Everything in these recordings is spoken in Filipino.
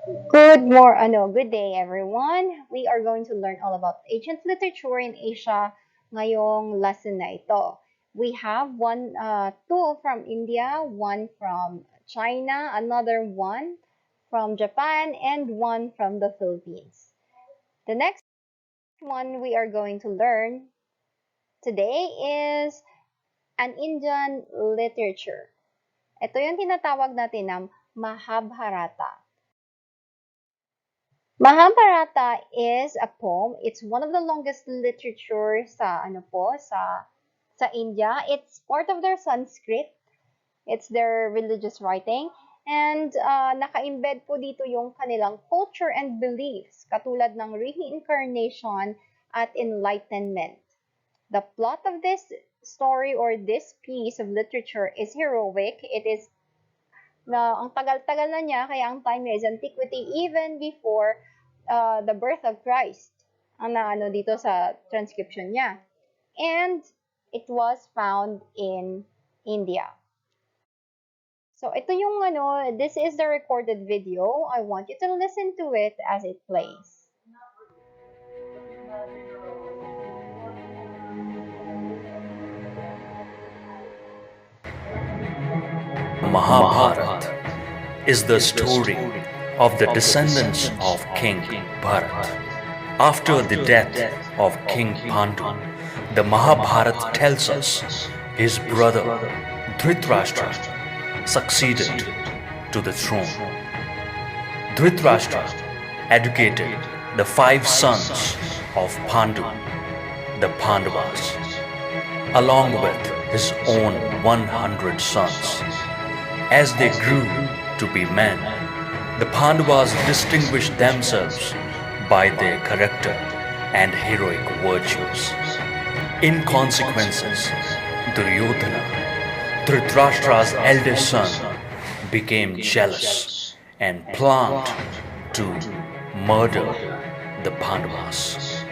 Good day everyone. We are going to learn all about ancient literature in Asia ngayong lesson na ito. We have two from India, one from China, another one from Japan, and one from the Philippines. The next one we are going to learn today is an Indian literature. Ito yung tinatawag natin ng Mahabharata. Mahabharata is a poem. It's one of the longest literature sa India. It's part of their Sanskrit. It's their religious writing. And naka-embed po dito yung kanilang culture and beliefs, katulad ng reincarnation at enlightenment. The plot of this story or this piece of literature is heroic. It is na ang tagal-tagal na niya, kaya ang time niya is antiquity even before the birth of Christ. Ang naano dito sa transcription niya. And it was found in India. So ito yung this is the recorded video. I want you to listen to it as it plays. Mahabharata is the story of the descendants of King Bharat. After the death of King Pandu, the Mahabharata tells us his brother Dhritarashtra succeeded to the throne. Dhritarashtra educated the 5 sons of Pandu, the Pandavas, along with his own 100 sons. As they grew to be men, the Pandavas distinguished themselves by their character and heroic virtues. In consequences, Duryodhana, Dhritarashtra's eldest son, became jealous and planned to murder the Pandavas.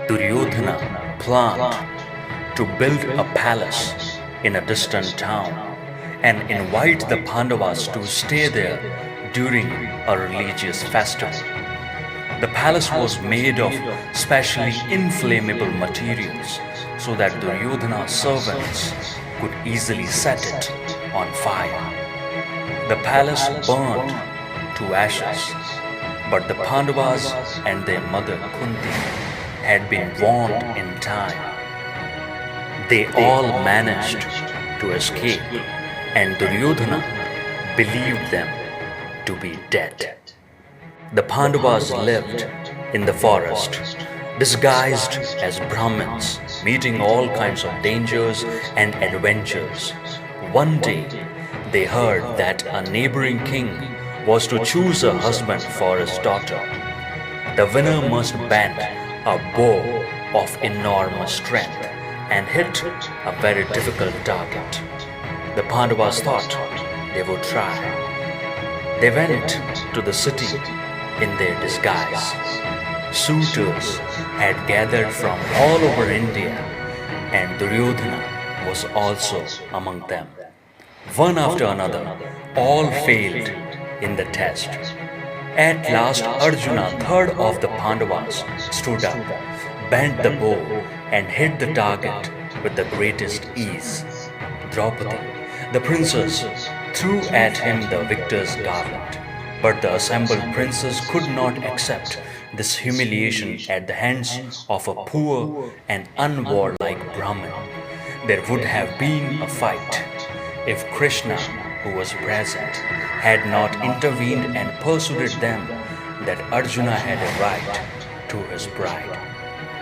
Duryodhana planned to build a palace in a distant town and invite the Pandavas to stay there during a religious festival. The palace was made of specially inflammable materials so that Duryodhana's servants could easily set it on fire. The palace burned to ashes, but the Pandavas and their mother Kunti had been warned in time. They all managed to escape, and Duryodhana believed them to be dead. The Pandavas lived in the forest, disguised as Brahmins, meeting all kinds of dangers and adventures. One day, they heard that a neighboring king was to choose a husband for his daughter. The winner must bend a bow of enormous strength and hit a very difficult target. The Pandavas thought they would try. They went to the city in their disguise. Suitors had gathered from all over India, and Duryodhana was also among them. One after another, all failed in the test. At last, Arjuna, third of the Pandavas, stood up, bent the bow, and hit the target with the greatest ease. Draupadi, the princess, threw at him the victor's garland. But the assembled princes could not accept this humiliation at the hands of a poor and unwarlike Brahmin. There would have been a fight if Krishna, who was present, had not intervened and persuaded them that Arjuna had a right to his bride.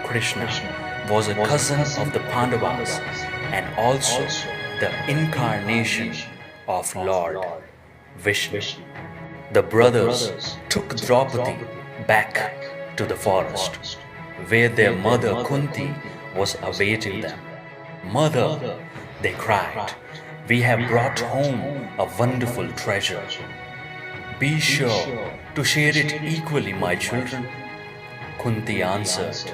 Krishna was a cousin of the Pandavas and also the incarnation of Lord Vishnu. The brothers took Draupadi back to the forest, where their mother Kunti was awaiting them. "Mother," they cried, "we have brought home a wonderful treasure. Be sure to share it equally, my children." Kunti answered.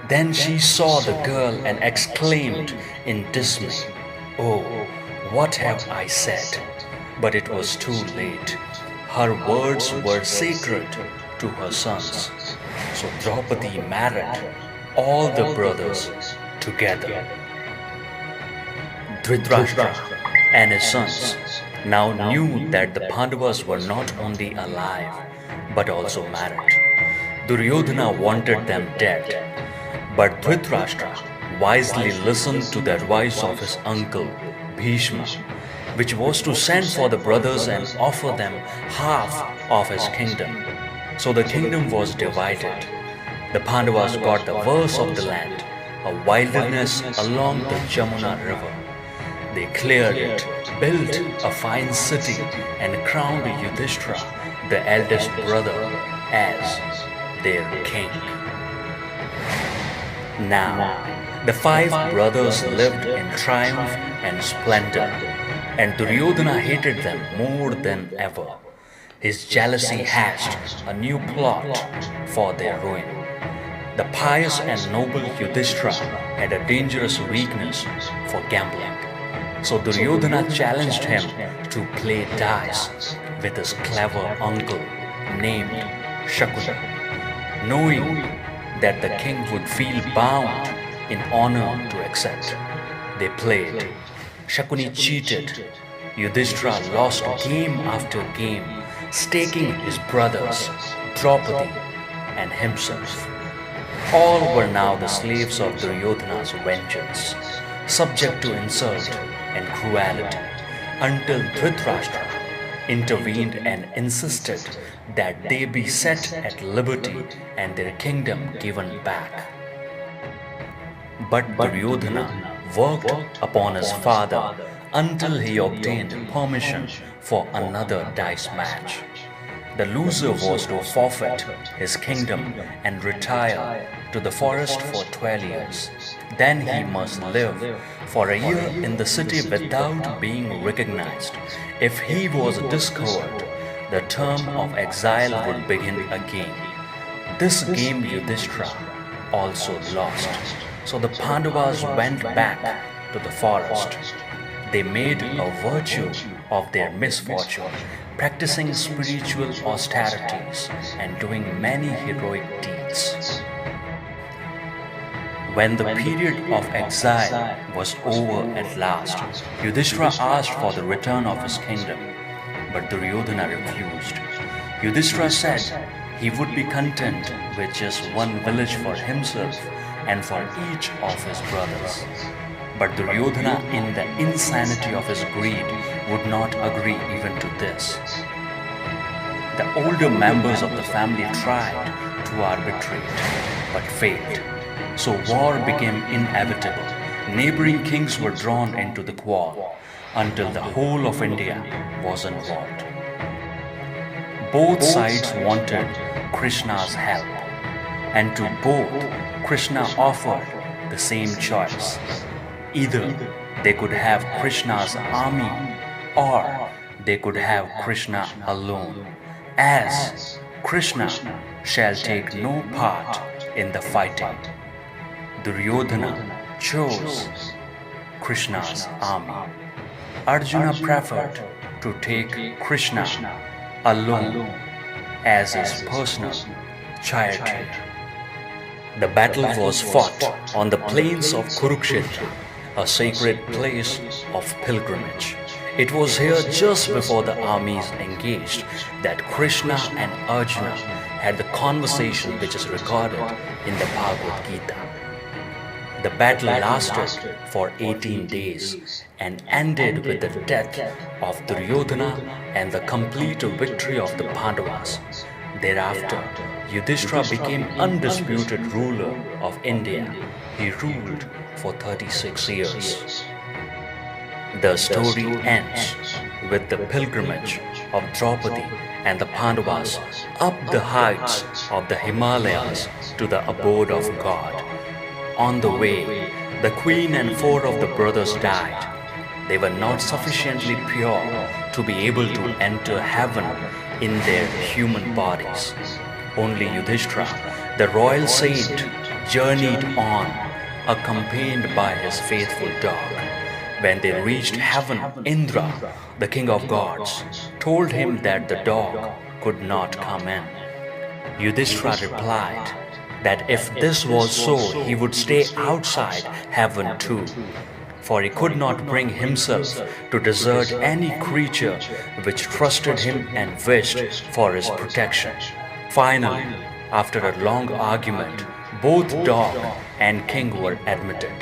Then she saw the girl and exclaimed in dismay, "Oh, what have I said?" But it was too late. her words were sacred to her sons. So Draupadi married all the brothers together. Dhritarashtra and his sons now knew that the Pandavas were not only alive but also married. Duryodhana wanted them dead, but Dhritarashtra wisely listened to the advice of his uncle Bhishma, which was to send for the brothers and offer them half of his kingdom. So the kingdom was divided. The Pandavas got the worst of the land, a wilderness along the Jamuna river. They cleared it, built a fine city, and crowned Yudhishthira, the eldest brother, as their king. Now, the five brothers lived in triumph and splendor, and Duryodhana hated them more than ever. His jealousy hatched a new plot for their ruin. The pious and noble Yudhishthira had a dangerous weakness for gambling. So Duryodhana challenged him to play dice with his clever uncle named Shakuni. Knowing that the king would feel bound in honor to accept, they played. Shakuni cheated. Yudhishthira lost game after game, staking his brothers, Draupadi, and himself. All were now the slaves of Duryodhana's vengeance, subject to insult and cruelty, until Dhritarashtra intervened and insisted that they be set at liberty and their kingdom given back. But Duryodhana worked upon his father until he obtained permission for another dice match. The loser was to forfeit his kingdom and retire to the forest for 12 years. Then he must live for a year in the city without being recognized. If he was discovered, the term of exile would begin again. This game Yudhishthira also lost. So the Pandavas went back to the forest. They made a virtue of their misfortune, practicing spiritual austerities and doing many heroic deeds. When the period of exile was over at last, Yudhishthira asked for the return of his kingdom, but Duryodhana refused. Yudhishthira said he would be content with just one village for himself and for each of his brothers. But Duryodhana, in the insanity of his greed, would not agree even to this. The older members of the family tried to arbitrate, but failed. So war became inevitable. Neighboring kings were drawn into the quarrel until the whole of India was involved. Both sides wanted Krishna's help, and to both Krishna offered the same choice. Either they could have Krishna's army or they could have Krishna alone, as Krishna shall take no part in the fighting. Duryodhana chose Krishna's army. Arjuna preferred to take Krishna alone as his personal charioteer. The battle was fought on the plains of Kurukshetra, a sacred place of pilgrimage. It was here, just before the armies engaged, that Krishna and Arjuna had the conversation which is recorded in the Bhagavad Gita. The battle lasted for 18 days and ended with the death of Duryodhana and the complete victory of the Pandavas. Thereafter, Yudhishthira became undisputed ruler of India. He ruled for 36 years. The story ends with the pilgrimage of Draupadi and the Pandavas up the heights of the Himalayas to the abode of God. On the way, the queen and 4 of the brothers died. They were not sufficiently pure to be able to enter heaven in their human bodies. Only Yudhishthira, the royal saint, journeyed on, accompanied by his faithful dog. When they reached heaven, Indra, the king of gods, told him that the dog could not come in. Yudhishthira replied that if this was so, he would stay outside heaven too, for he could not bring himself to desert any creature which trusted him and wished for his protection. Finally, after a long argument, both dog and king were admitted.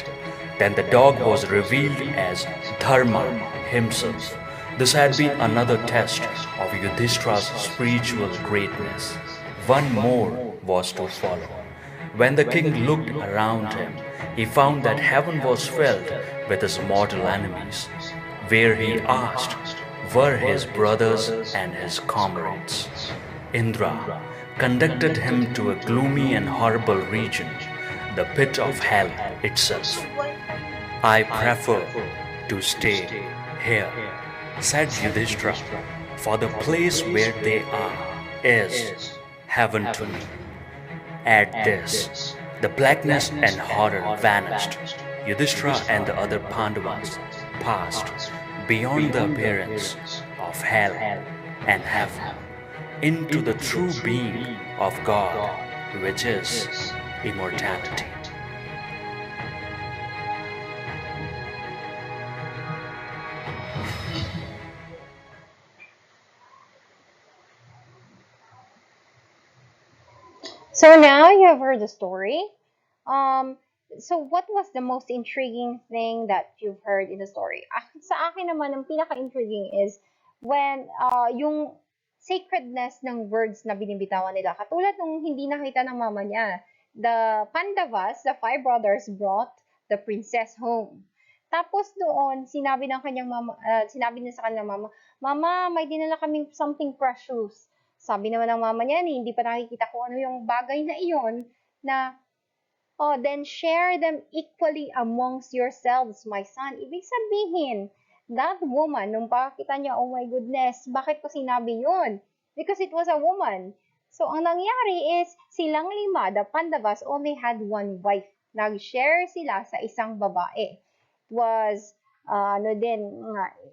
Then the dog was revealed as Dharma himself. This had been another test of Yudhishthira's spiritual greatness. One more was to follow. When the king looked around him, he found that heaven was filled with his mortal enemies. Where he asked were his brothers and his comrades. Indra conducted him to a gloomy and horrible region, the pit of hell itself. I prefer to stay here, said Yudhishthira, for the place where they are is heaven to me. At this, the blackness and horror vanished. Yudhishthira and the other Pandavas passed beyond the appearance of hell and heaven into the true being of God, which is immortality. So now you have heard the story. Um, so what was the most intriguing thing that you've heard in the story? Sa akin naman, ang pinaka-intriguing is when yung sacredness ng words na binibitawan nila. Katulad nung hindi nakita ng mama niya. The Pandavas, the five brothers, brought the princess home. Tapos doon, sinabi niya sa kanyang mama, Mama, may dinala kaming something precious. Sabi naman ng mama niya, hindi pa nakikita kung ano yung bagay na iyon na, oh, then share them equally amongst yourselves, my son. Ibig sabihin, that woman, nung pakita niya, oh my goodness, bakit ko sinabi yun? Because it was a woman. So, ang nangyari is, silang lima, the Pandavas, only had one wife. Nag-share sila sa isang babae. It was,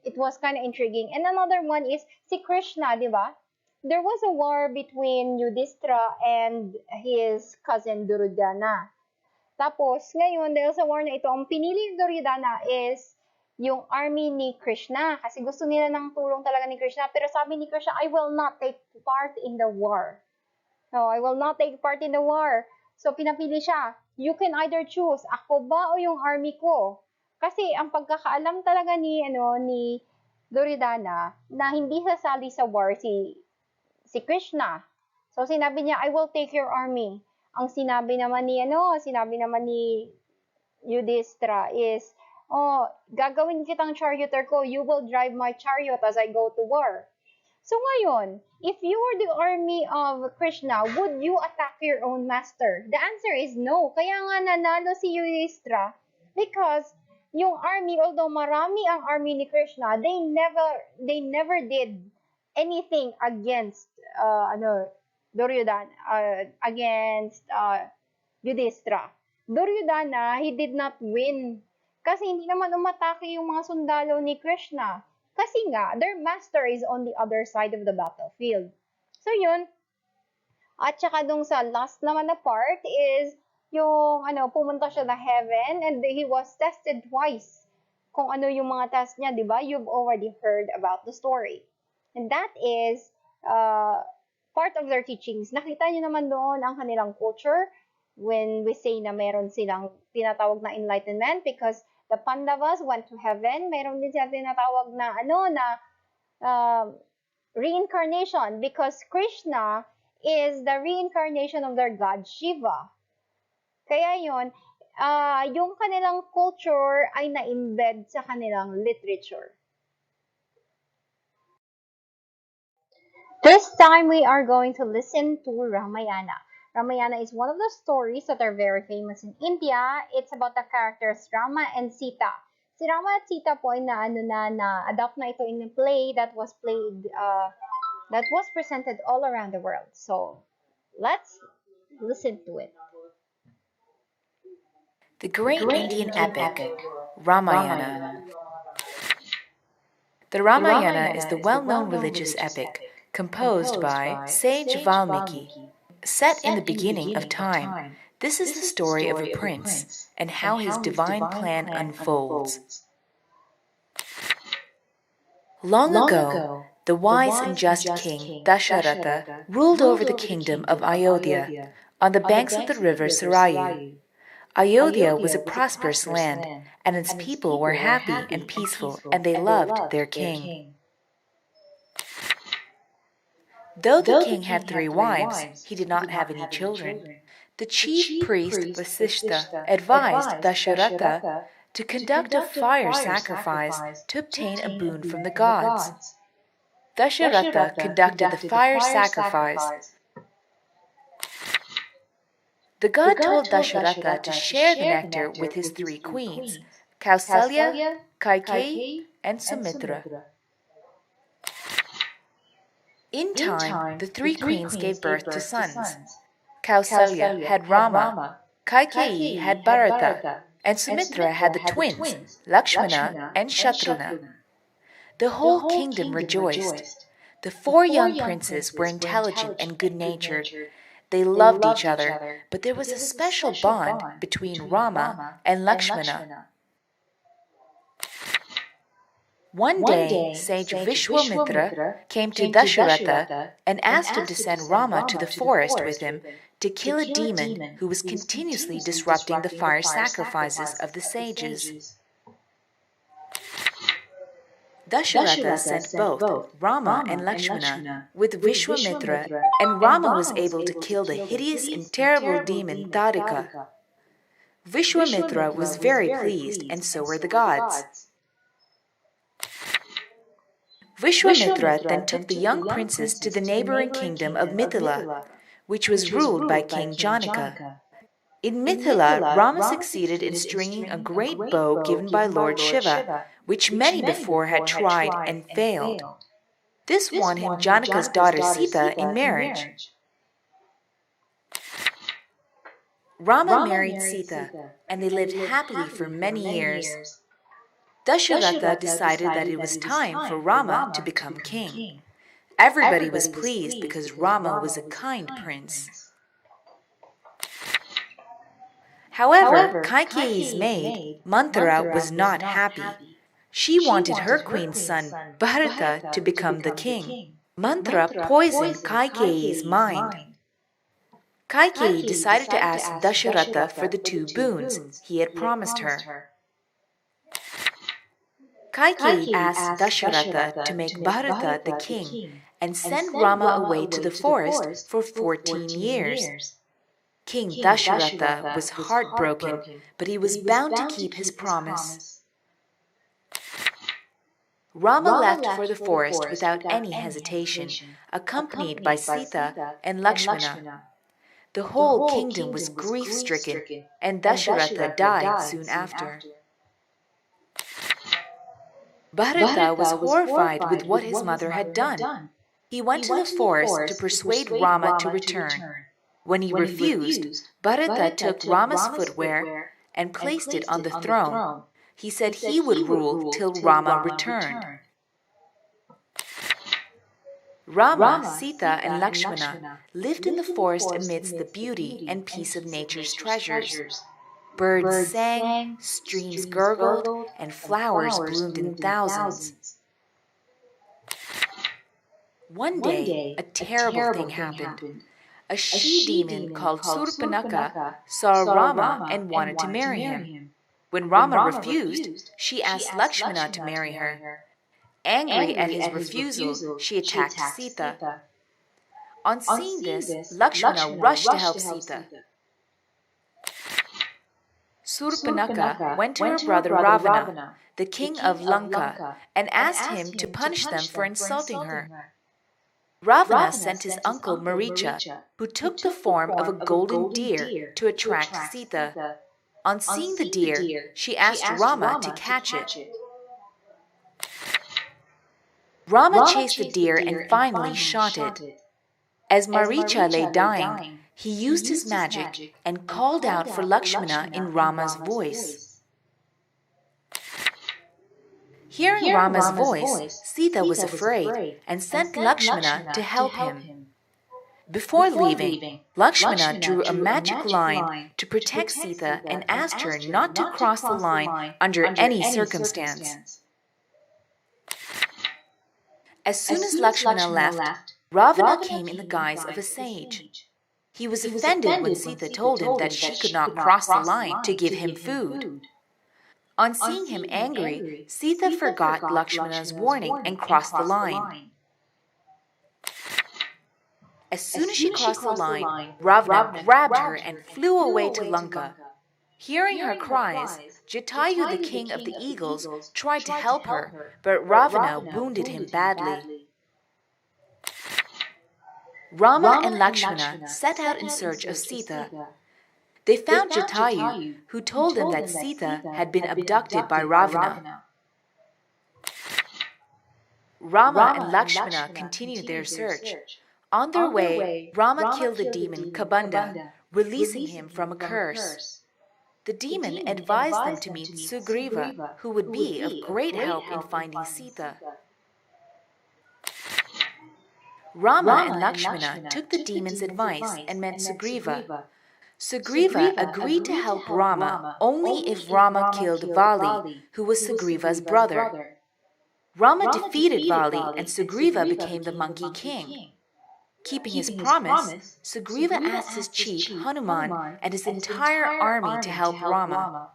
it was kind of intriguing. And another one is, si Krishna, di ba? There was a war between Yudhishthira and his cousin Duryodhana. Tapos, ngayon, dahil sa war na ito, ang pinili ni Duryodhana is yung army ni Krishna. Kasi gusto nila ng tulong talaga ni Krishna. Pero sabi ni Krishna, I will not take part in the war. No, I will not take part in the war. So, pinapili siya. You can either choose, ako ba o yung army ko? Kasi ang pagkakaalam talaga ni Duryodhana na hindi sasali sa war si Krishna. So, sinabi niya, I will take your army. Ang sinabi naman ni Yudhishthira is, oh, gagawin kitang charioteer ko. You will drive my chariot as I go to war. So, ngayon, if you were the army of Krishna, would you attack your own master? The answer is no. Kaya nga nanalo si Yudhishthira because yung army, although marami ang army ni Krishna, they never did anything against against Yudhishthira. Duryodhana, he did not win. Kasi hindi naman umatake yung mga sundalo ni Krishna. Kasi nga, their master is on the other side of the battlefield. So yun. At saka dun sa last naman na part is yung pumunta siya na heaven and he was tested twice. Kung ano yung mga test niya, di ba? You've already heard about the story. And that is part of their teachings. Nakita niyo naman doon ang kanilang culture when we say na meron silang tinatawag na enlightenment because the Pandavas went to heaven. Meron din silang tinatawag na reincarnation because Krishna is the reincarnation of their god Shiva. Kaya yun, yung kanilang culture ay na-embed sa kanilang literature. This time we are going to listen to Ramayana. Ramayana is one of the stories that are very famous in India. It's about the characters Rama and Sita. Si Rama at Sita po ay na-adapt na ito in a play that was presented all around the world. So, let's listen to it. The great Indian epic, Ramayana. The Ramayana is the well-known religious epic composed by sage Valmiki. Set in the beginning of time, this is the story of a prince and how his divine plan unfolds. Long ago, the wise and just king Dasharatha ruled over the kingdom of Ayodhya on the banks of the river Sarayu. Ayodhya was a prosperous land, and its people were happy and peaceful, and they loved their king. Though the king had 3 wives, he did not have any children. The chief priest Vasishtha advised Dasharatha to conduct a fire sacrifice to obtain a boon from the gods. Dasharatha conducted the fire sacrifice. The god told Dasharatha to share the nectar with his 3 queens, Kausalya, Kaikeyi, and Sumitra. In time, the 3 queens gave birth to sons. Kausalya had Rama, Kaikeyi had Bharata, and Sumitra had the twins, Lakshmana and Shatrugna. The whole kingdom rejoiced. The 4 young princes were intelligent and good-natured. They loved each other, but there was a special bond between Rama and Lakshmana. One day, sage Vishwamitra came to Dasharatha and asked him to send Rama to the forest with him to kill a demon who was continuously disrupting the fire sacrifices of the sages. Dasharatha sent both Rama and Lakshmana with Vishwamitra, and Rama was able to kill the hideous and terrible demon Tarika. Vishwamitra was very pleased, and so were the gods. Vishwamitra then took the young princes to the neighboring kingdom of Mithila, which was ruled by King Janaka. In Mithila, Rama succeeded in stringing a great bow given by Lord Shiva, which many before had tried and failed. This won him Janaka's daughter Sita in marriage. Rama married Sita, and they lived happily for many years. Dasharatha decided that it was time for Rama to become king. Everybody was pleased because Rama was a kind prince. However, Kaikeyi's maid, Manthara, was not happy. She wanted her queen's son, Bharata, to become the king. Manthara poisoned Kaikeyi's mind. Kaikeyi decided to ask Dasharatha for the 2 boons he had promised her. Kaikeyi asked Dasharatha to make Bharata the king and send Rama away to the forest for 14 years. King Dasharatha was heartbroken, but he was bound to keep his promise. Rama left for the forest without any hesitation, accompanied by Sita and Lakshmana. The whole kingdom was grief-stricken, and Dasharatha died soon after. Bharata was horrified with what his mother had done. He went to the forest to persuade Rama to return. When he refused, Bharata took Rama's footwear and placed it on the throne. He said he would rule till Rama returned. Rama, Sita, and Lakshmana lived in the forest amidst the beauty and peace of nature's treasures. Birds sang, streams gurgled, and flowers bloomed in thousands. One day, a terrible thing happened. A she-demon called Surpanaka saw Rama and wanted to marry him. When Rama refused, she asked Lakshmana to marry her. Angry at his refusal, she attacked Sita. On seeing this, Lakshmana rushed to help Sita. Surpanaka went to her brother Ravana, the king of Lanka, and asked him to punish them for insulting her. Ravana sent his uncle Maricha, who took the form of a golden deer to attract Sita. On seeing the deer, she asked Rama to catch it. Rama chased the deer and finally shot it. As Maricha lay dying, he used his magic and called out for Lakshmana in Rama's voice. Hearing Rama's voice, Sita was afraid and sent Lakshmana to help him. Before leaving, Lakshmana drew a magic line to protect Sita and asked her not to cross the line under any circumstance. As soon as Lakshmana left, Ravana came in the guise of a sage. He was offended when Sita told him that she could not cross the line to give him food. On seeing him angry, Sita forgot Lakshmana's warning and crossed the line. As soon as she crossed the line, Ravana grabbed her and flew away to Lanka. Hearing her cries, Jatayu, the king of the eagles, tried to help her, but Ravana wounded him badly. Rama and Lakshmana set out in search of Sita. They found Jatayu, who told them that Sita had been abducted by Ravana. Rama and Lakshmana continued their search. On their way, Rama killed the demon Kabanda, releasing him from a curse. The demon advised them to meet Sugriva, who would be of great help in finding Sita. Rama and Lakshmana took the demon's advice and met Sugriva. Sugriva agreed to help Rama only if Rama killed Vali, who was Sugriva's brother. Rama defeated Vali and Sugriva became the Monkey King. Keeping his promise, Sugriva asked his chief Hanuman and his entire army to help Rama.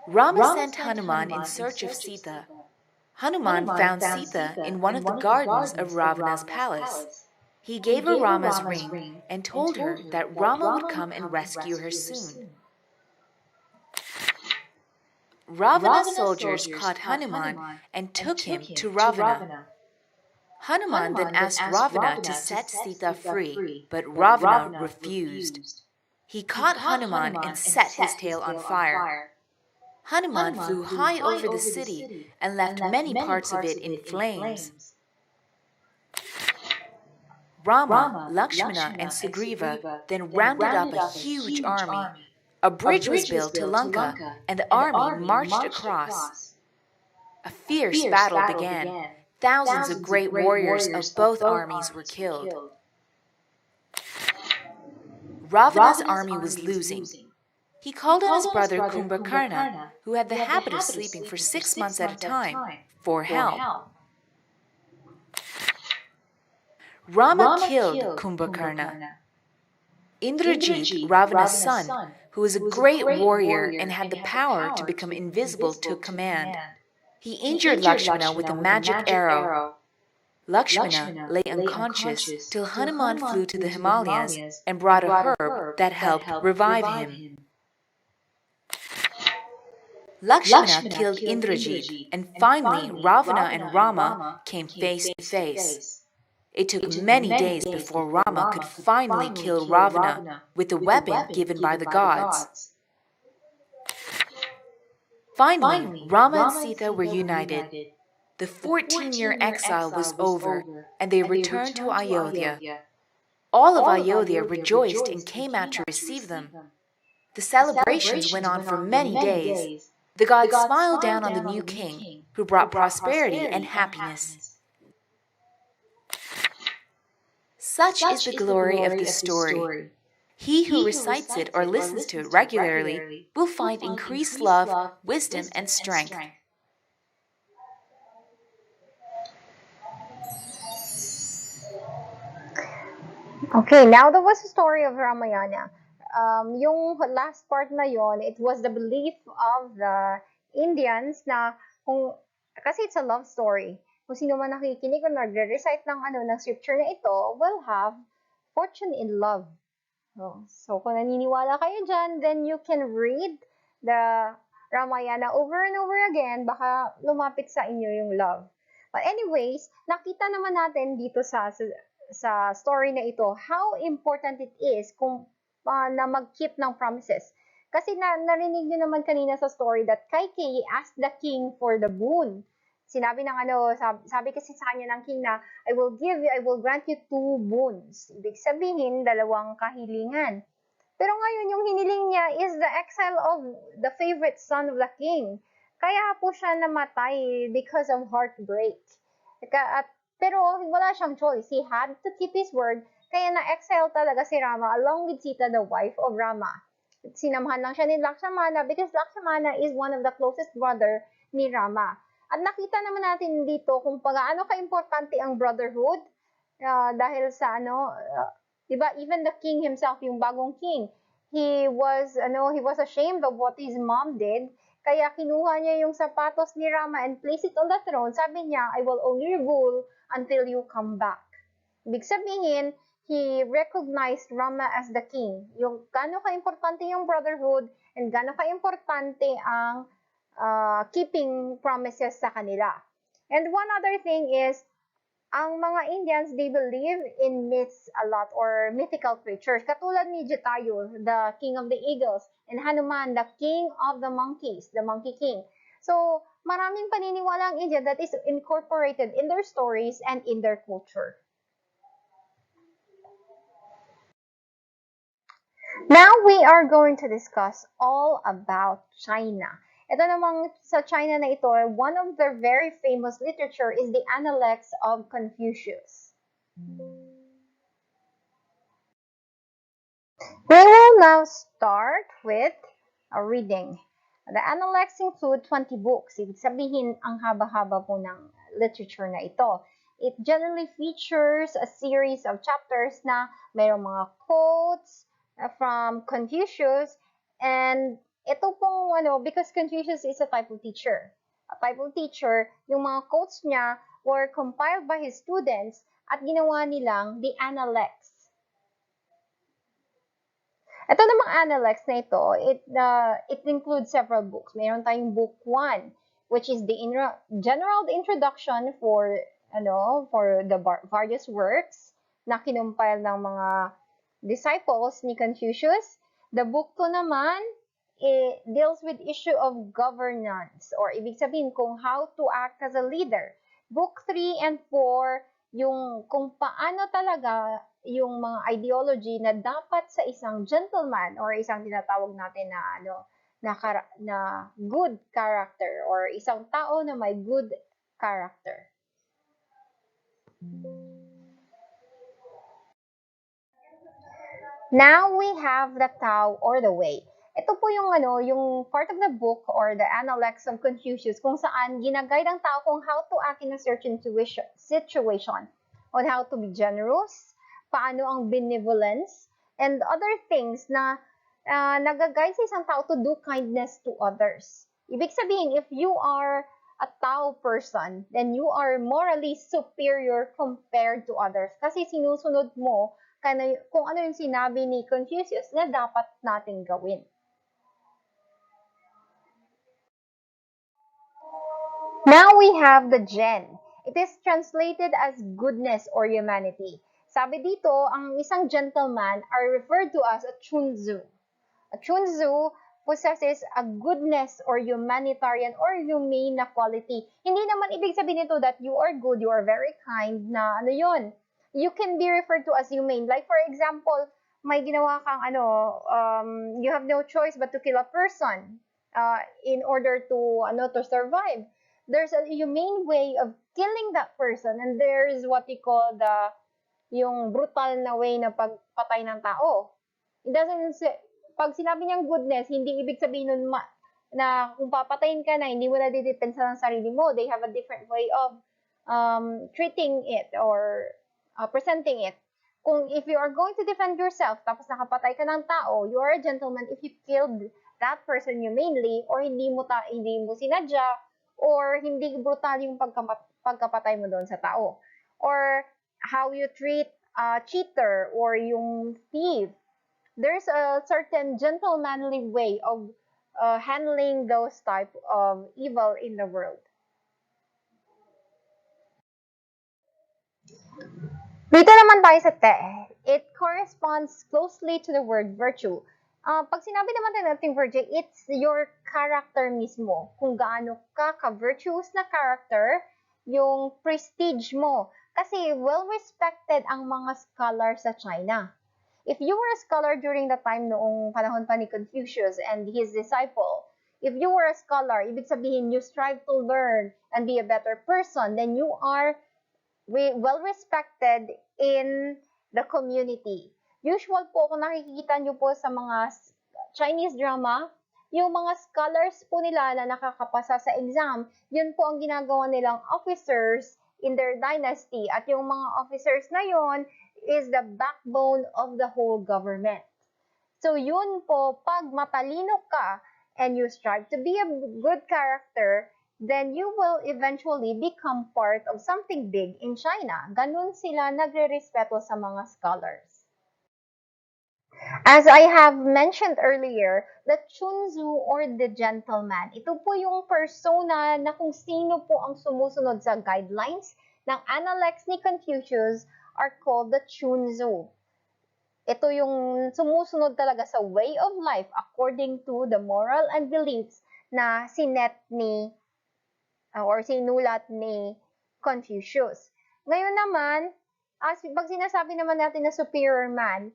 Rama sent Hanuman in search of Sita. Hanuman found Sita in one of the gardens of Ravana's palace. He gave her Rama's ring and told her that Rama would come and rescue her soon. Ravana's soldiers caught Hanuman and took him to Ravana. Hanuman then asked Ravana to set Sita free, but Ravana refused. He caught Hanuman and set his tail on fire. Hanuman flew high over the city and left many parts of it in flames. Rama, Lakshmana, and Sugriva then rounded up a huge army. A bridge was built to Lanka, and the army marched across. A fierce battle began. Thousands of great warriors of both armies were killed. Ravana's army was losing. He called on his brother Kumbhakarna, who had the habit of sleeping for 6 months at a time, for help. Rama killed Kumbhakarna. Indrajit, Ravana's son, who was a great warrior and had the power to become invisible, took command. He injured Lakshmana with a magic arrow. Lakshmana lay unconscious till Hanuman flew to the Himalayas and brought a herb that helped revive him. Lakshmana killed Indrajit, and finally Ravana and Rama came face to face. It took many days before Rama could finally kill Ravana with the weapon given by the gods. Finally, Rama and Sita were united. The 14-year exile was over, and they returned to Ayodhya. All of Ayodhya rejoiced and came out to receive them. The celebrations went on for many days. The gods smiled down on the new king, who brought prosperity and happiness. Such is the glory of this story. He who recites it or listens to it regularly will find increased love, wisdom, and strength. Okay, now that was the story of Ramayana. Yung last part na yon, it was the belief of the Indians na kasi it's a love story. Kung sino man nakikinig o nagre-recite ng scripture na ito will have fortune in love. So kung naniniwala kayo dyan, then you can read the Ramayana over and over again, baka lumapit sa inyo yung love. But anyways, nakita naman natin dito sa story na ito how important it is kung na mag-keep ng promises. Kasi narinig nyo naman kanina sa story that Kaikeyi asked the king for the boon. Sinabi ng sabi kasi sa kanya ng king na, I will grant you 2 boons. Ibig sabihin, 2 kahilingan. Pero ngayon, yung hiniling niya is the exile of the favorite son of the king. Kaya po siya namatay because of heartbreak. Pero wala siyang choice. He had to keep his word. Kaya na-exile talaga si Rama along with Sita, the wife of Rama. Sinamahan lang siya ni Lakshmana because Lakshmana is one of the closest brother ni Rama. At nakita naman natin dito kung paano ka-importante ang brotherhood dahil sa diba, even the king himself, yung bagong king, he was ashamed of what his mom did. Kaya kinuha niya yung sapatos ni Rama and placed it on the throne. Sabi niya, I will only rule until you come back. Ibig sabihin, he recognized Rama as the king. Yung gaano ka-importante yung brotherhood and gaano ka-importante ang keeping promises sa kanila. And one other thing is, ang mga Indians, they believe in myths a lot or mythical creatures. Katulad ni Jatayu, the king of the eagles, and Hanuman, the king of the monkeys, the monkey king. So, maraming paniniwala ang India that is incorporated in their stories and in their culture. Now we are going to discuss all about China. Ito namang sa China na ito, one of their very famous literature is the Analects of Confucius. We will now start with a reading. The Analects include 20 books. Ibig sabihin, ang haba-haba po ng literature na ito. It generally features a series of chapters na mayroong mga quotes from Confucius, and ito pong because Confucius is a type of teacher. A type of teacher, yung mga quotes niya were compiled by his students at ginawa nilang the Analects. Ito namang Analects na ito, it includes several books. Mayroon tayong book 1, which is the general introduction for the various works na kinumpile ng mga disciples ni Confucius. The book 2 naman, it deals with issue of governance, or ibig sabihin kung how to act as a leader. Book 3 and 4, yung kung paano talaga yung mga ideology na dapat sa isang gentleman or isang tinatawag natin na good character or isang tao na may good character. Now we have the Tao or the Way. Ito po yung part of the book or the Analects of Confucius kung saan ginaguide ang tao kung how to act in a certain situation, on how to be generous, paano ang benevolence, and other things na nag-guide sa isang tao to do kindness to others. Ibig sabihin, if you are a Tao person, then you are morally superior compared to others kasi sinusunod mo kung ano yung sinabi ni Confucius na dapat natin gawin. Now we have the Gen. It is translated as goodness or humanity. Sabi dito, ang isang gentleman are referred to as a chunzu. A chunzu possesses a goodness or humanitarian or humane na quality. Hindi naman ibig sabihin nito that you are good, you are very kind na yun. You can be referred to as humane. Like for example, may ginawa kang you have no choice but to kill a person in order to survive. There's a humane way of killing that person, and there is what we call yung brutal na way na pagpatay ng tao. It doesn't say, pag sinabi niyang goodness, hindi ibig sabihin nun na kung papatayin ka na, hindi mo na didepensa ng sarili mo. They have a different way of treating it or presenting it. If you are going to defend yourself, tapos nakapatay ka ng tao, you are a gentleman if you killed that person humanely, or hindi mo sinadya, or hindi brutal yung pagkapatay mo doon sa tao. Or how you treat a cheater or yung thief. There's a certain gentlemanly way of handling those type of evil in the world. Dito naman tayo sa te. It corresponds closely to the word virtue. Pag sinabi naman natin virtue, it's your character mismo. Kung gaano ka-virtuous na character, yung prestige mo. Kasi well-respected ang mga scholar sa China. If you were a scholar during the time noong panahon pa ni Confucius and his disciple, if you were a scholar, ibig sabihin you strive to learn and be a better person, then you are well respected in the community. Usual po kung nakikita nyo po sa mga Chinese drama, yung mga scholars po nila na nakakapasa sa exam, yun po ang ginagawa nilang officers in their dynasty. At yung mga officers na yun is the backbone of the whole government. So yun po, pag matalino ka and you strive to be a good character, then you will eventually become part of something big in China. Ganun sila nagre-respeto sa mga scholars. As I have mentioned earlier, the Chunzu or the gentleman, ito po yung persona na kung sino po ang sumusunod sa guidelines ng Analects ni Confucius are called the Chunzu. Ito yung sumusunod talaga sa way of life according to the moral and beliefs na sinet ni or sinulat ni Confucius. Ngayon naman, pag sinasabi naman natin na superior man,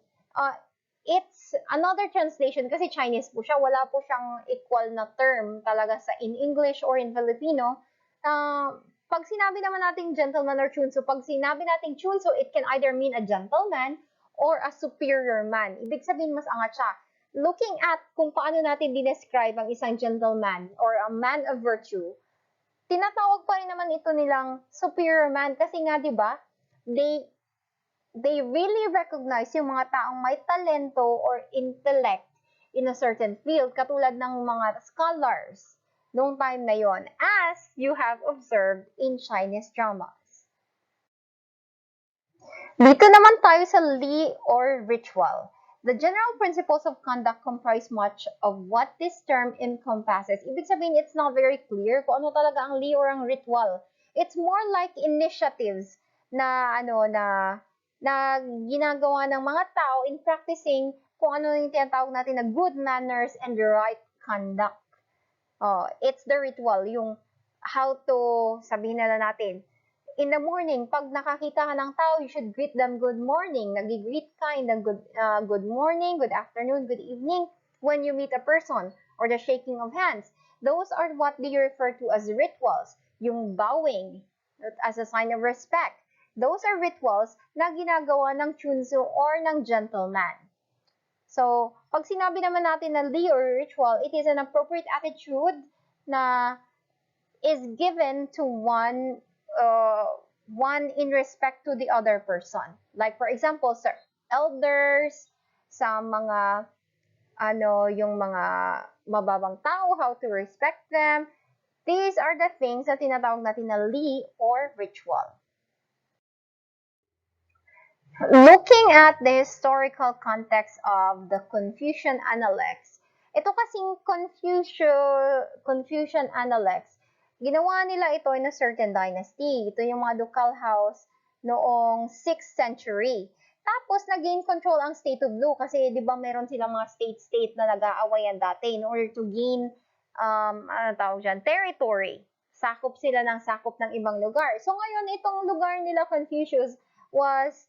it's another translation kasi Chinese po siya. Wala po siyang equal na term talaga in English or in Filipino. Pag sinabi naman natin gentleman or chunso, pag sinabi natin chunso, it can either mean a gentleman or a superior man. Ibig sabihin, mas angat siya. Looking at kung paano natin dinescribe ang isang gentleman or a man of virtue, tinatawag pa rin naman ito nilang superior man kasi nga, di ba, they really recognize yung mga taong may talento or intellect in a certain field, katulad ng mga scholars noong time na yon, as you have observed in Chinese dramas. Dito naman tayo sa li or ritual. The general principles of conduct comprise much of what this term encompasses. Ibig sabihin, it's not very clear kung ano talaga ang li or ang ritual. It's more like initiatives na ginagawa ng mga tao in practicing kung ano yung tinatawag natin na good manners and the right conduct. It's the ritual, yung how to, sabihin na natin, in the morning, pag nakakita ka ng tao, you should greet them good morning. Nag-greet ka in the good morning, good afternoon, good evening when you meet a person, or the shaking of hands. Those are what they refer to as rituals. Yung bowing as a sign of respect. Those are rituals na ginagawa ng chunzu or ng gentleman. So, pag sinabi naman natin na li or ritual, it is an appropriate attitude na is given to one in respect to the other person. Like for example, sa elders, sa mga yung mga mababang tao, how to respect them. These are the things na tinatawag natin na li or ritual. Looking at the historical context of the Confucian Analects, ito kasing Confucian Analects, ginawa nila ito in a certain dynasty. Ito yung mga ducal house noong 6th century. Tapos, nag-gain control ang state of Lu kasi, di ba, meron silang mga state-state na nag-aawayan dati in order to gain, territory. Sakop sila ng sakop ng ibang lugar. So, ngayon, itong lugar nila, Confucius, was,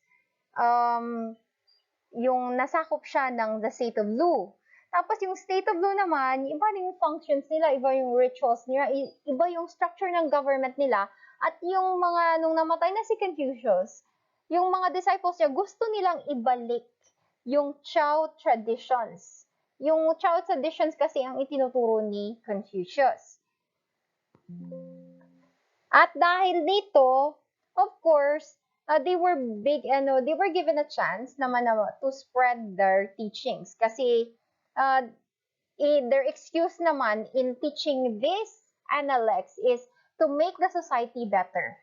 yung nasakop siya ng the state of Lu. Tapos yung state of Lu naman, iba yung functions nila, iba yung rituals nila, iba yung structure ng government nila, at yung mga, nung namatay na si Confucius, yung mga disciples niya, gusto nilang ibalik yung Chao traditions. Yung Chao traditions kasi ang itinuturo ni Confucius. At dahil dito, of course, they were given a chance naman to spread their teachings kasi their excuse naman in teaching this Analects is to make the society better.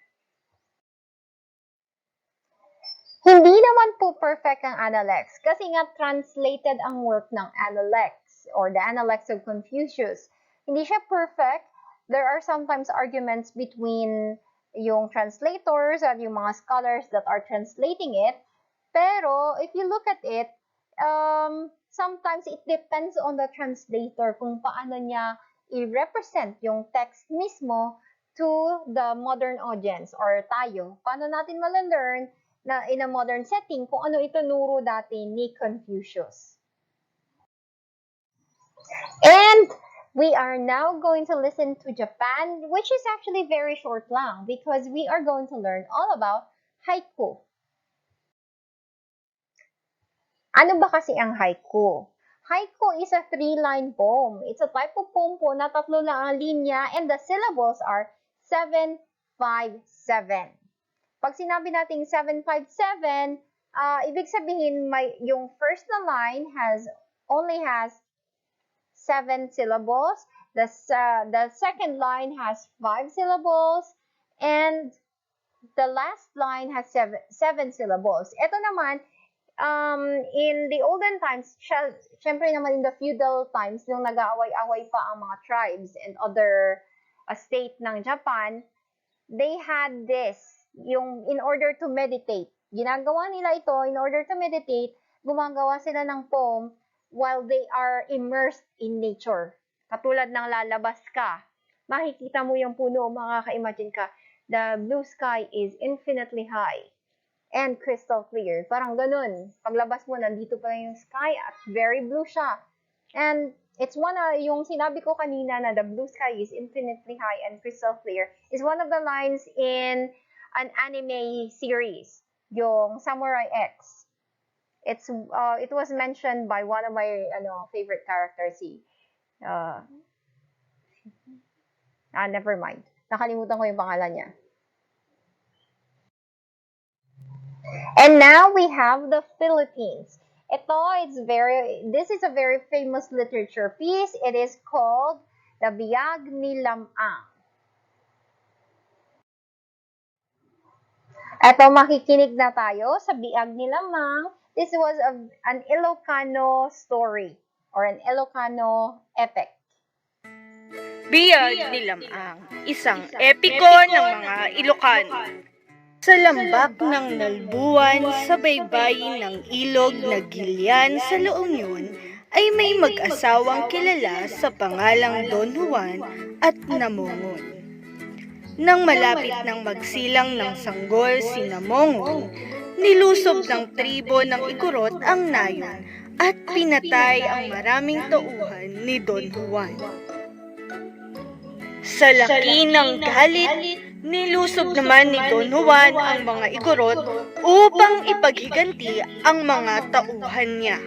Hindi naman po perfect ang Analects kasi nga translated ang work ng Analects or the Analects of Confucius. Hindi siya perfect. There are sometimes arguments between yung translators at yung mga scholars that are translating it. Pero if you look at it, sometimes it depends on the translator kung paano niya i-represent yung text mismo to the modern audience or tayo. Paano natin malalearn na in a modern setting kung ano itinuro dati ni Confucius. And we are now going to listen to Japan, which is actually very short lang because we are going to learn all about haiku. Ano ba kasi ang haiku? Haiku is a 3-line poem. It's a type of poem po na 3 lang ang linya and the syllables are 7, 5, 7. Pag sinabi nating 7, 5, 7, ibig sabihin yung first na line only has 7 syllables. The second line has 5 syllables and the last line has 7 syllables. Ito naman, in the olden times, syempre naman in the feudal times, nung nag-aaway-away pa ang mga tribes and other state ng Japan, they had this, yung in order to meditate. Ginagawa nila ito, in order to meditate, gumagawa sila ng poem while they are immersed in nature. Katulad ng lalabas ka, makikita mo yung puno, makaka-imagine ka, the blue sky is infinitely high and crystal clear. Parang ganun. Paglabas mo, nandito pa yung sky at very blue siya. And it's yung sinabi ko kanina na the blue sky is infinitely high and crystal clear is one of the lines in an anime series, yung Samurai X. It was mentioned by one of my favorite characters, never mind. Nakalimutan ko yung pangalan niya. And now we have the Philippines. This is a very famous literature piece. It is called The Biyag ni Lamang. Ito, makikinig na tayo sa Biyag ni Lamang. This was an Ilocano story or an Ilocano epic. Biyag ni Lamang, isang epiko ng mga Ilocano. Sa lambak ng nalbuwan sa baybayin ng ilog na Gilian sa La Union ay may mag-asawang kilala sa pangalang Don Juan at Namongon. Nang malapit ng magsilang ng sanggol si Namongon, nilusob ng tribo ng Igorot ang nayon at pinatay ang maraming tauhan ni Don Juan. Sa laki ng galit, nilusob naman ni Don Juan ang mga Igorot upang ipaghiganti ang mga tauhan niya.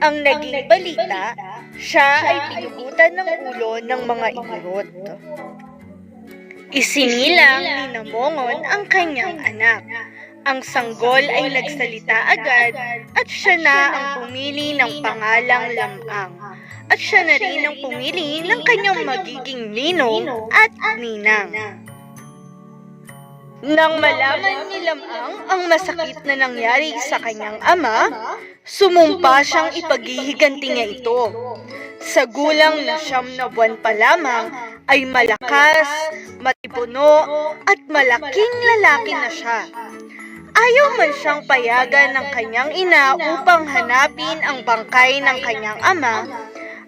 Ang naging balita, siya ay pinugutan ng ulo ng mga Igorot. Isinilang ni Namongon ang kanyang anak. Ang sanggol ay nagsalita agad at siya na ang pumili ng pangalang Lamang. At siya na rin ang pumili ng kanyang magiging ninong at ninang. Nang malaman ni Lamang ang masakit na nangyari sa kanyang ama, sumumpa siyang ipaghihiganti niya ito. Sa gulang na 9 na buwan pa lamang ay malakas, matipuno at malaking lalaki na siya. Ayaw man siyang payagan ng kanyang ina upang hanapin ang bangkay ng kanyang ama,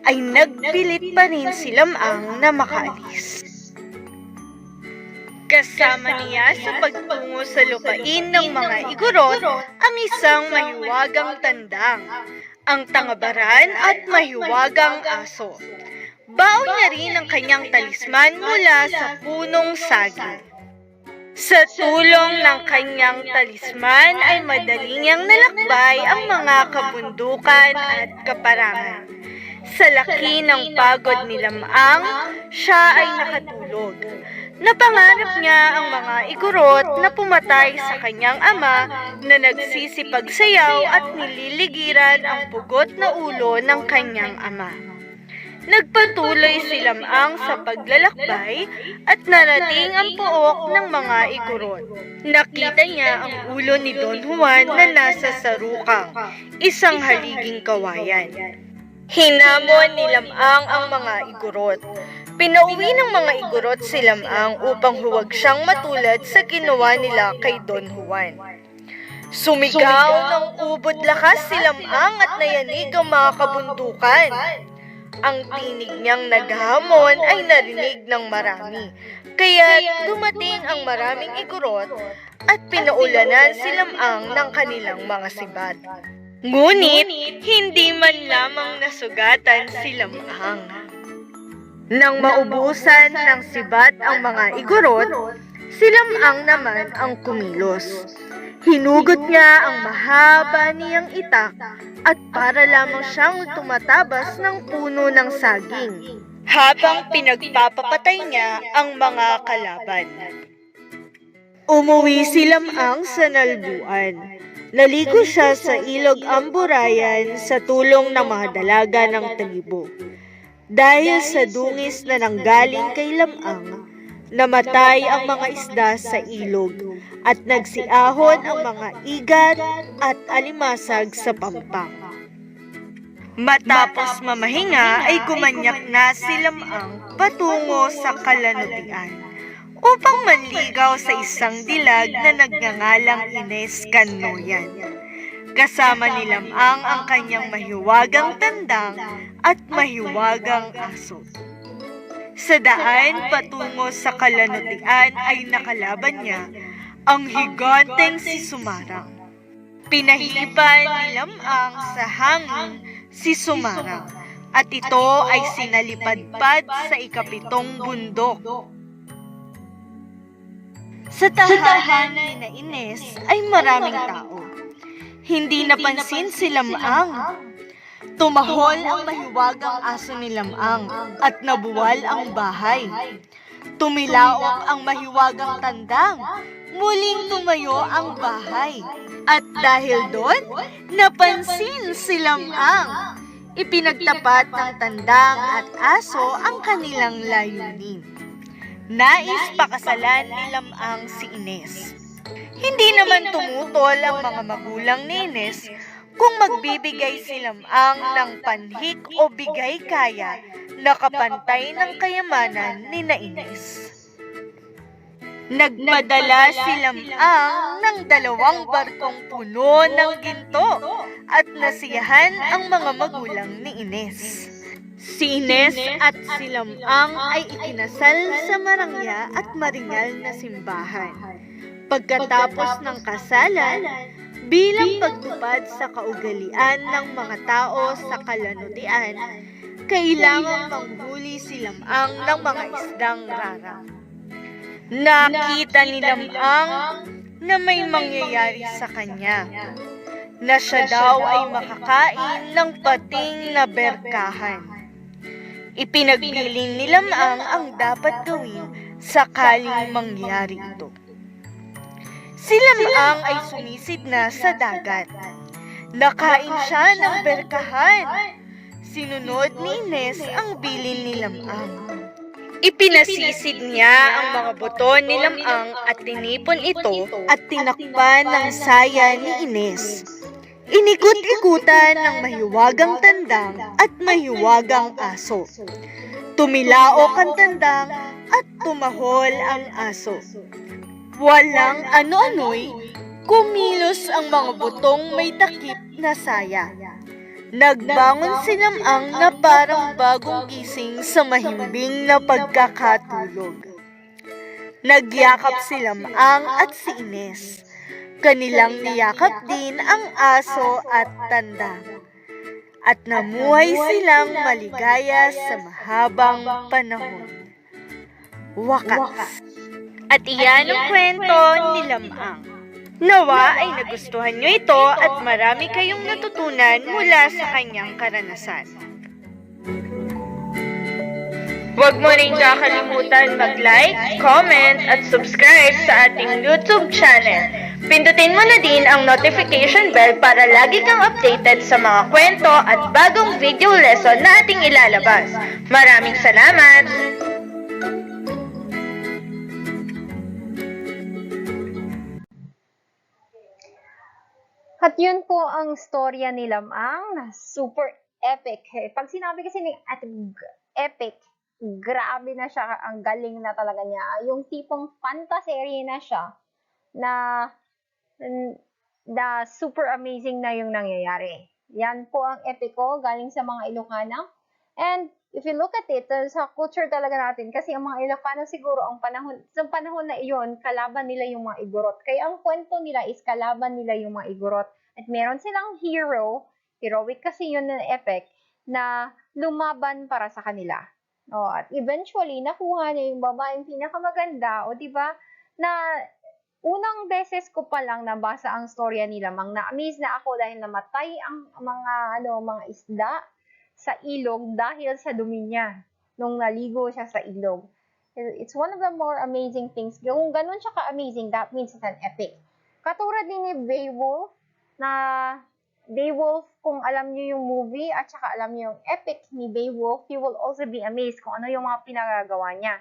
ay nagpilit pa rin si Lamang na makaalis. Kasama niya sa pagtungo sa lupain ng mga Igorot ang isang mahiwagang tandang, ang tangabaran at mahiwagang aso. Baon niya rin ang kanyang talisman mula sa punong saging. Sa tulong ng kanyang talisman ay madali niyang nalakbay ang mga kabundukan at kaparangan. Sa laki ng pagod ni Lamang, siya ay nakatulog. Napangarap niya ang mga Igorot na pumatay sa kanyang ama na nagsisipagsayaw at nililigiran ang pugot na ulo ng kanyang ama. Nagpatuloy si Lamang sa paglalakbay at narating ang pook ng mga Igorot. Nakita niya ang ulo ni Don Juan na nasa sarukang, isang haliging kawayan. Hinamon ni Lamang ang mga Igorot. Pinauwi ng mga Igorot si Lamang upang huwag siyang matulad sa ginawa nila kay Don Juan. Sumigaw ng ubod lakas si Lamang at nayanig ang mga kabundukan. Ang tinig niyang naghamon ay narinig ng marami, kaya dumating ang maraming igorot at pinaulanan si Lamang ng kanilang mga sibat. Ngunit, hindi man lamang nasugatan si Lamang. Nang maubusan ng sibat ang mga igorot, si Lamang naman ang kumilos. Hinugot niya ang mahaba niyang itak at para lamang siyang tumatabas ng puno ng saging, habang pinagpapapatay niya ang mga kalaban. Umuwi si Lamang sa nalbuan. Naligo siya sa ilog Amburayan sa tulong ng mga dalaga ng tribo. Dahil sa dungis na nanggaling kay Lamang, namatay ang mga isda sa ilog at nagsiahon ang mga igat at alimasag sa pampang. Matapos mamahinga ay gumanyak na si Lamang patungo sa kalanutian upang manligaw sa isang dilag na nagngangalang Ines Canoyan. Kasama ni Lamang ang kanyang mahiwagang tandang at mahiwagang aso. Sa daan patungo sa kalanutian ay nakalaban niya ang higanteng si Sumarang. Pinahipan ni Lamang sa hangin si Sumarang at ito ay sinalipadpad sa ikapitong bundok. Sa tahanan ni na Ines ay maraming tao. Hindi napansin si Lamang. Tumahol ang mahiwagang aso ni Lamang at nabuwal ang bahay. Tumilaok ang mahiwagang tandang. Muling tumayo ang bahay. At dahil doon, napansin si Lamang. Ipinagtapat ng tandang at aso ang kanilang layunin. Nais pakasalan ni Lamang si Ines. Hindi naman tumutol ang mga magulang ni Ines kung magbibigay si Lamang ng panhik o bigay kaya na kapantay ng kayamanan ni na Ines. Nagpadala si Lamang ng 2 barkong puno ng ginto at nasiyahan ang mga magulang ni Ines. Si Ines at si Lamang ay ikinasal sa marangya at maringal na simbahan. Pagkatapos ng kasalan, bilang pagtupad sa kaugalian ng mga tao sa kalanutian, kailangang manghuli si Lamang ng mga isdang rarang. Nakita ni Lamang na may mangyayari sa kanya, na siya daw ay makakain ng pating na berkahan. Ipinagpiling ni Lamang ang dapat gawin sakaling mangyari ito. Si Lamang ay sumisid na sa dagat. Nakain siya ng berkahan. Sinunod ni Ines ang bilin ni Lamang. Ipinasisid niya ang mga buto ni Lamang at tinipon ito at tinakpan ng saya ni Ines. Inikot-ikutan ng mahiwagang tandang at mahiwagang aso. Tumilaok ang tandang at tumahol ang aso. Walang ano-ano'y kumilos ang mga butong may takip na saya. Nagbangon si Lamang na parang bagong gising sa mahimbing na pagkakatulog. Nagyakap si Lamang at si Ines. Kanilang niyakap din ang aso at tandang. At namuhay silang maligaya sa mahabang panahon. Wakas. At iyan ang kwento ni Lamang. Nawa ay nagustuhan nyo ito at marami kayong natutunan mula sa kanyang karanasan. Huwag mo rin kakalimutan mag-like, comment, at subscribe sa ating YouTube channel. Pindutin mo na din ang notification bell para lagi kang updated sa mga kwento at bagong video lesson na ating ilalabas. Maraming salamat! At yun po ang storya ni Lamang na super epic. Pag sinabi kasi ni epic, grabe na siya, ang galing na talaga niya. Yung tipong fantasy na siya na super amazing na yung nangyayari. Yan po ang epic ko, galing sa mga Ilocana. And if you look at it, sa culture talaga natin, kasi ang mga Ilocano siguro, sa panahon na iyon, kalaban nila yung mga Igorot. Kaya ang kwento nila is kalaban nila yung mga Igorot. At meron silang hero, heroic kasi yun na epic, na lumaban para sa kanila. At eventually, nakuha niya yung babaeng pinakamaganda, di ba, na unang beses ko pa lang nabasa ang storya nila, na-amaze na ako dahil namatay ang mga isda sa ilog dahil sa dumi niya nung naligo siya sa ilog. It's one of the more amazing things. Kung ganun siya ka-amazing, that means it's an epic. Katulad din ni Beowulf, na Beowulf, kung alam niyo yung movie at saka alam niyo yung epic ni Beowulf, you will also be amazed kung ano yung mga pinagagawa niya.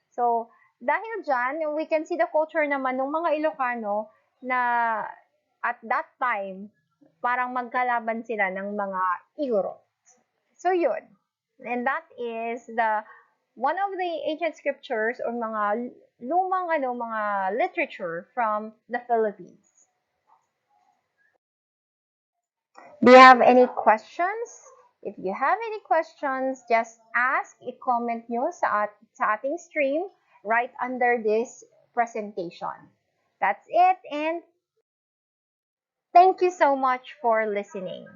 So, dahil dyan, we can see the culture naman ng mga Ilocano na at that time, parang magkalaban sila ng mga Igorot. So, yun. And that is one of the ancient scriptures or mga lumang mga literature from the Philippines. Do you have any questions? If you have any questions, just ask, i-comment nyo sa ating stream right under this presentation. That's it, and thank you so much for listening.